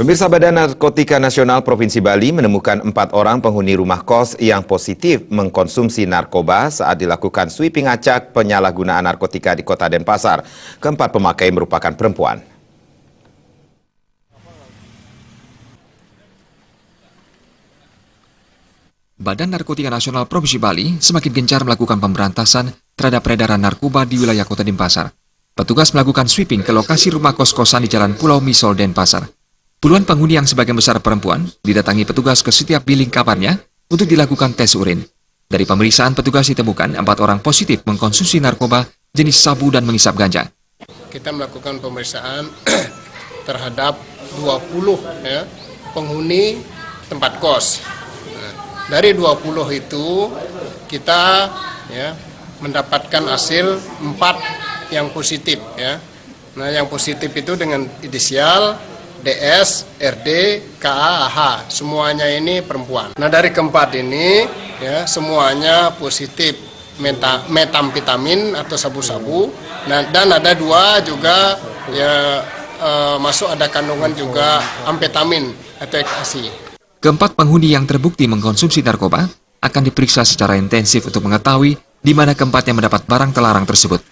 Pemirsa, Badan Narkotika Nasional Provinsi Bali menemukan 4 orang penghuni rumah kos yang positif mengkonsumsi narkoba saat dilakukan sweeping acak penyalahgunaan narkotika di Kota Denpasar. Keempat pemakai merupakan perempuan. Badan Narkotika Nasional Provinsi Bali semakin gencar melakukan pemberantasan terhadap peredaran narkoba di wilayah Kota Denpasar. Petugas melakukan sweeping ke lokasi rumah kos-kosan di Jalan Pulau Misol, Denpasar. Puluhan penghuni yang sebagian besar perempuan didatangi petugas ke setiap bilik kamarnya untuk dilakukan tes urin. Dari pemeriksaan petugas ditemukan 4 orang positif mengkonsumsi narkoba jenis sabu dan mengisap ganja. Kita melakukan pemeriksaan terhadap 20 penghuni tempat kos. Nah, dari 20 itu kita mendapatkan hasil 4 yang positif. Nah, yang positif itu dengan inisial DS, RD, KA, AH, semuanya ini perempuan. Nah, dari keempat ini semuanya positif metamfetamin atau sabu-sabu. Nah, dan ada 2 juga masuk ada kandungan juga amfetamin atau ekstasi. Keempat penghuni yang terbukti mengkonsumsi narkoba akan diperiksa secara intensif untuk mengetahui di mana keempatnya mendapat barang terlarang tersebut.